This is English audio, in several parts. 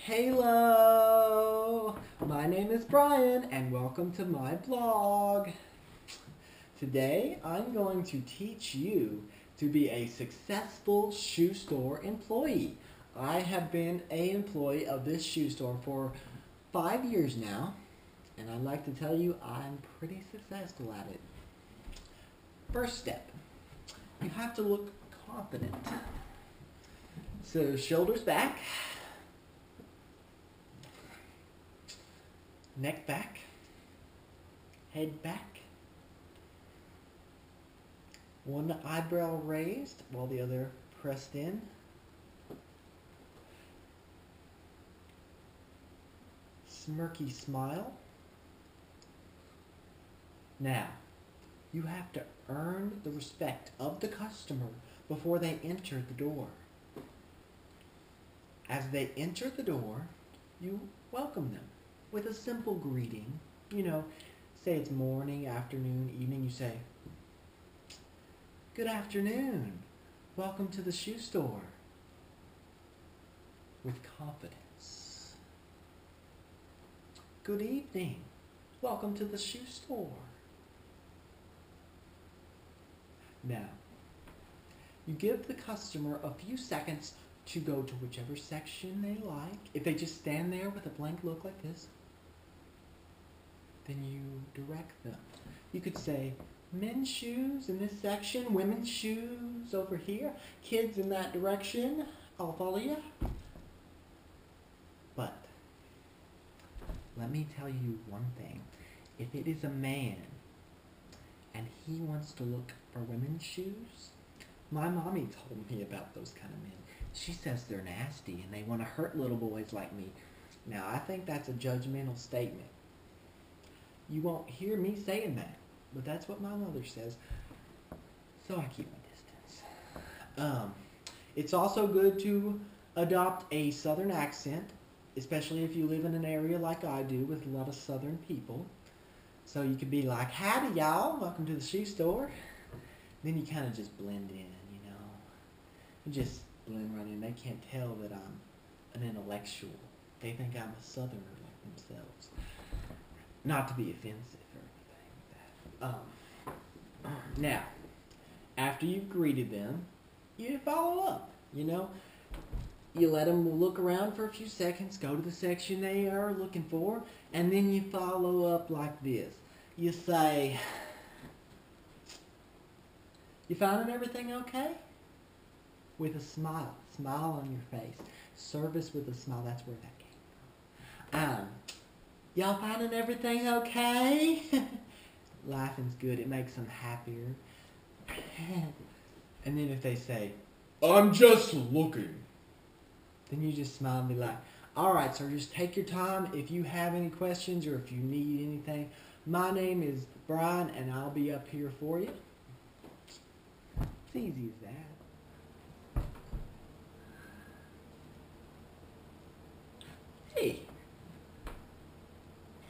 Hello! My name is Bryan and welcome to my blog. Today I'm going to teach you to be a successful shoe store employee. I have been an employee of this shoe store for 5 years now, and I'd like to tell you I'm pretty successful at it. First step, you have to look confident. So shoulders back, neck back, head back, one eyebrow raised while the other pressed in. Smirky smile. Now, you have to earn the respect of the customer before they enter the door. As they enter the door, you welcome them with a simple greeting. You know, say it's morning, afternoon, evening, you say, "Good afternoon, welcome to the shoe store," with confidence. "Good evening, welcome to the shoe store." Now, you give the customer a few seconds to go to whichever section they like. If they just stand there with a blank look like this, then you direct them. You could say, men's shoes in this section, women's shoes over here, kids in that direction, I'll follow you. But let me tell you one thing. If it is a man and he wants to look for women's shoes, my mommy told me about those kind of men. She says they're nasty and they want to hurt little boys like me. Now, I think that's a judgmental statement. You won't hear me saying that, but that's what my mother says, so I keep my distance. It's also good to adopt a southern accent, especially if you live in an area like I do with a lot of southern people. So you could be like, "Howdy, y'all, welcome to the shoe store." Then you kind of just blend in, you know. You just blend right in. They can't tell that I'm an intellectual. They think I'm a southerner like themselves. Not to be offensive or anything like that. Now, after you've greeted them, you follow up, you know. You let them look around for a few seconds, go to the section they are looking for, and then you follow up like this. You say, "You finding everything okay?" With a smile. Smile on your face. Service with a smile. That's where that came from. "Y'all finding everything okay?" Laughing's good. It makes them happier. And then if they say, "I'm just looking," then you just smile and be like, "All right, sir, just take your time. If you have any questions or if you need anything, my name is Bryan and I'll be up here for you." It's easy as that.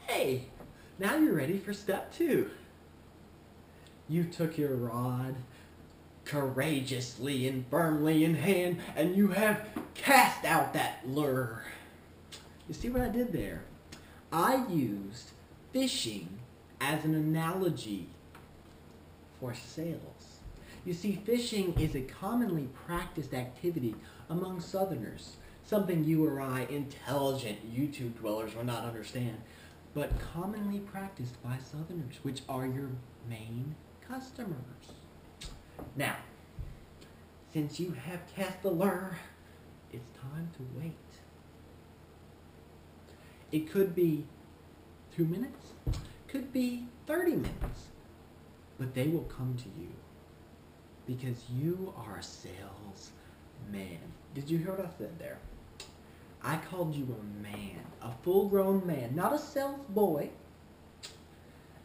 Hey, now you're ready for step 2. You took your rod courageously and firmly in hand, and you have cast out that lure. You see what I did there? I used fishing as an analogy for sales. You see, fishing is a commonly practiced activity among Southerners, something you or I, intelligent YouTube dwellers, will not understand, but commonly practiced by Southerners, which are your main customers. Now, since you have cast the lure, it's time to wait. It could be 2 minutes, could be 30 minutes, but they will come to you because you are a salesman. Did you hear what I said there? I called you a man, a full-grown man, not a sales boy,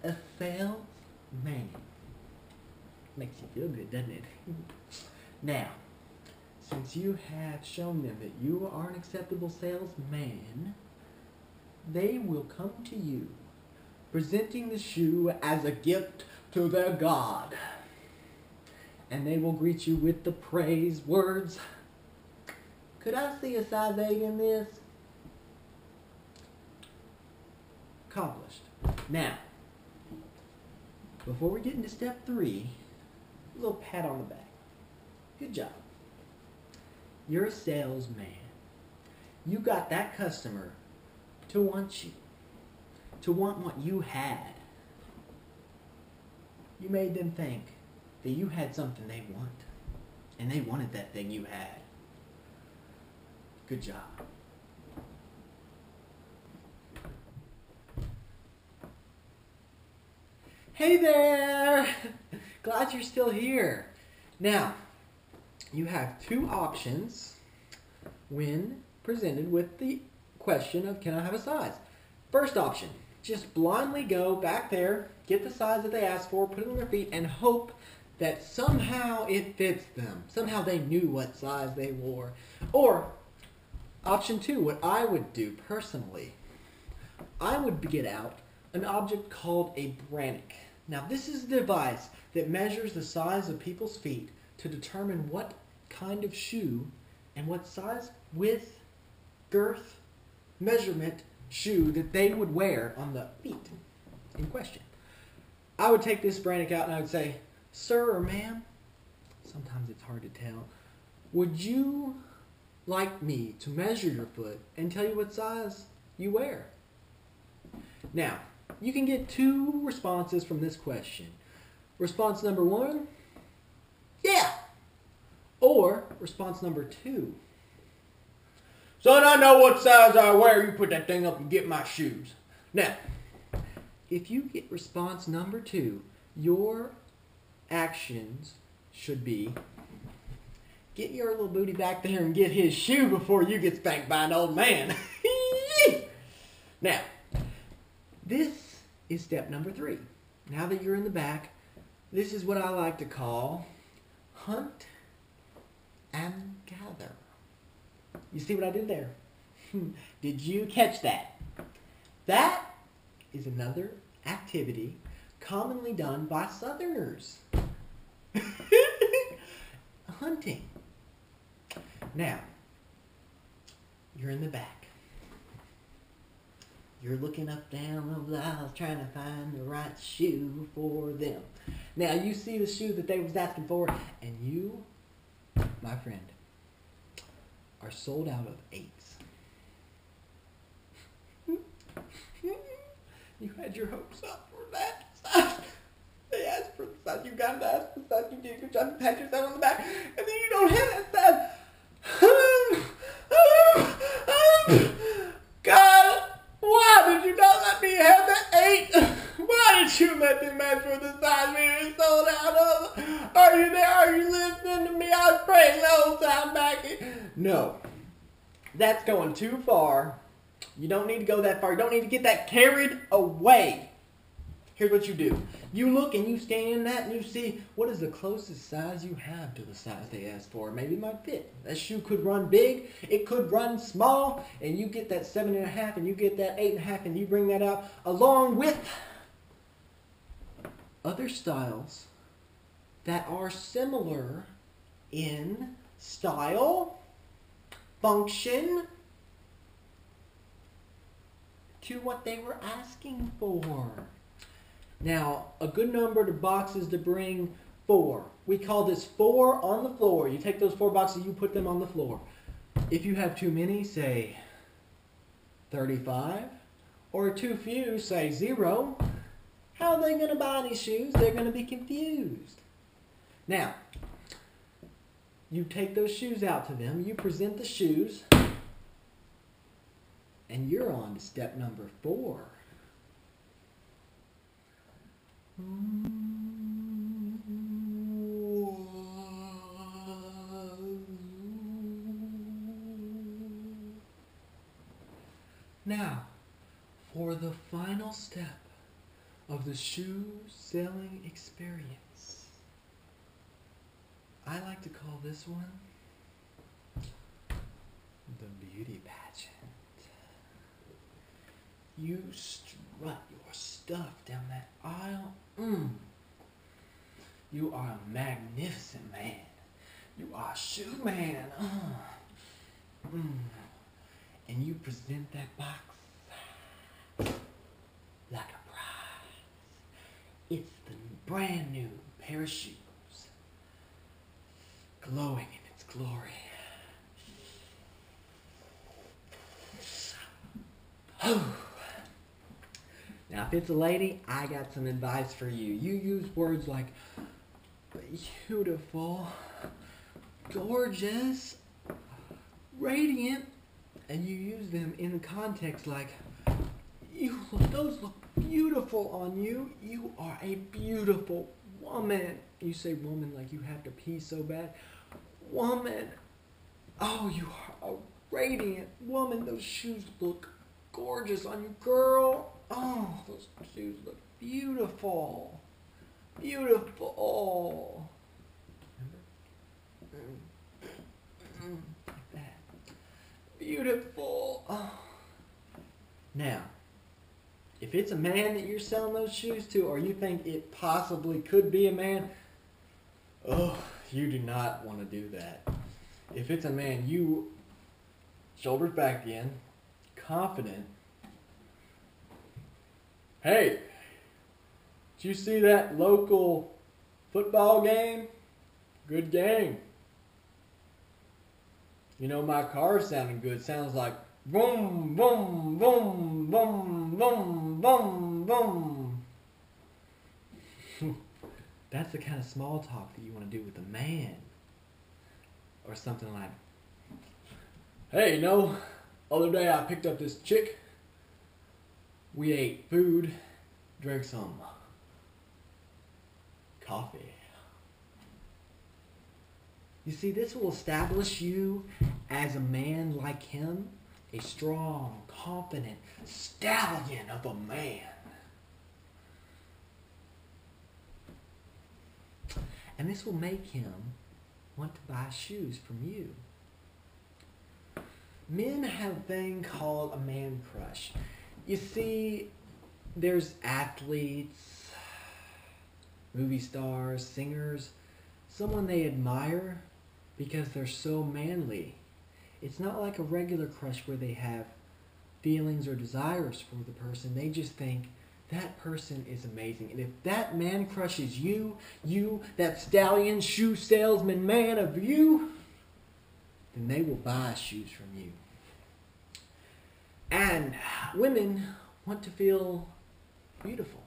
a salesman. Makes you feel good, doesn't it? Now, since you have shown them that you are an acceptable salesman, they will come to you, presenting the shoe as a gift to their God. And they will greet you with the praise words, "Could I see a size 8 in this?" accomplished. Now, before we get into step 3, a little pat on the back. Good job. You're a salesman. You got that customer to want you, to want what you had. You made them think that you had something they want, and they wanted that thing you had. Good job. Hey there! Glad you're still here. Now, you have 2 options when presented with the question of, can I have a size? First option, just blindly go back there, get the size that they asked for, put it on their feet, and hope that somehow it fits them. Somehow they knew what size they wore. Or, option 2, what I would do personally, I would get out an object called a Bryan. Now this is a device that measures the size of people's feet to determine what kind of shoe and what size, width, girth, measurement shoe that they would wear on the feet in question. I would take this Bryan out and I would say, sir or ma'am, sometimes it's hard to tell, would you like me to measure your foot and tell you what size you wear? Now, you can get 2 responses from this question. Response number 1, yeah. Or response number 2, son, I know what size I wear. You put that thing up and get my shoes. Now, if you get response number 2, your actions should be, get your little booty back there and get his shoe before you get spanked by an old man. Now, this is step number 3. Now that you're in the back, this is what I like to call hunt and gather. You see what I did there? Did you catch that? That is another activity commonly done by Southerners. Hunting. Now, you're in the back. You're looking up, down those aisles trying to find the right shoe for them. Now, you see the shoe that they was asking for, and you, my friend, are sold out of 8s. You had your hopes up for that size. They asked for the size. You got to ask for the size. You did a good job to pat yourself on the back, and then you don't have that size. God, why did you not let me have that 8? Why did you let them ask for the size we were sold out of? Are you there? Are you listening to me? I was praying the whole time back. No. That's going too far. You don't need to go that far. You don't need to get that carried away. Here's what you do. You look and you scan that and you see what is the closest size you have to the size they asked for. Maybe it might fit. That shoe could run big. It could run small. And you get that 7.5 and you get that 8.5 and you bring that out along with other styles that are similar in style, function, to what they were asking for. Now, a good number to boxes to bring 4. We call this 4 on the floor. You take those 4 boxes, you put them on the floor. If you have too many, say 35, or too few, say 0, how are they going to buy these shoes? They're going to be confused. Now, you take those shoes out to them, you present the shoes, and you're on to step number 4. Now, for the final step of the shoe selling experience, I like to call this one the beauty pageant. You strut your stuff down that aisle. You are a magnificent man. You are a shoe man. And you present that box. brand new pair of shoes, glowing in its glory. Now, if it's a lady, I got some advice for you. You use words like beautiful, gorgeous, radiant, and you use them in the context like, those look beautiful on you. You are a beautiful woman. You say woman like you have to pee so bad. Woman, oh, you are a radiant woman. Those shoes look gorgeous on you, girl. Oh, those shoes look beautiful. Beautiful. Like that. Beautiful. Oh. Now, if it's a man that you're selling those shoes to, or you think it possibly could be a man, oh, you do not want to do that. If it's a man, you shoulders back again, confident. Hey, did you see that local football game? Good game. You know, my car's sounding good. Sounds like boom, boom, boom, boom, boom, boom, boom. That's the kind of small talk that you want to do with a man. Or something like, hey, you know, other day I picked up this chick. We ate food, drank some coffee. You see, this will establish you as a man like him, a strong, confident stallion of a man. And this will make him want to buy shoes from you. Men have a thing called a man crush. You see, there's athletes, movie stars, singers, someone they admire because they're so manly. It's not like a regular crush where they have feelings or desires for the person. They just think, that person is amazing. And if that man crushes you, that stallion, shoe salesman man of you, then they will buy shoes from you. And women want to feel beautiful,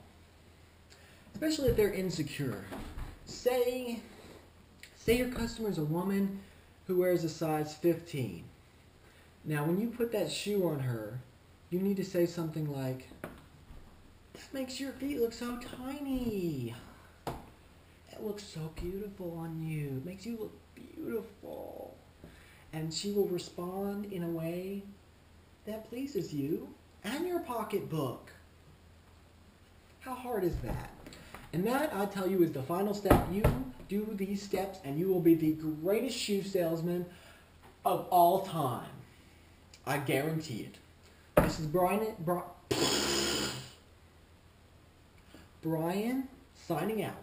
especially if they're insecure. Say your customer is a woman who wears a size 15. Now, when you put that shoe on her, you need to say something like, this makes your feet look so tiny. It looks so beautiful on you. It makes you look beautiful. And she will respond in a way that pleases you and your pocketbook. How hard is that? And that, I tell you, is the final step. You do these steps and you will be the greatest shoe salesman of all time. I guarantee it. This is Bryan signing out.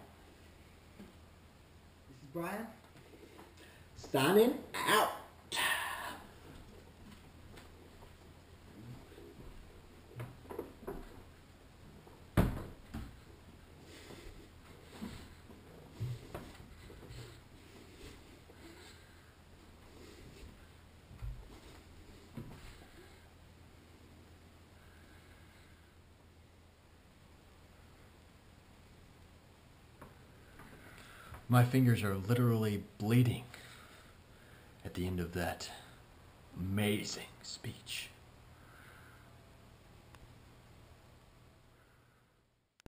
This is Bryan signing out. My fingers are literally bleeding at the end of that amazing speech.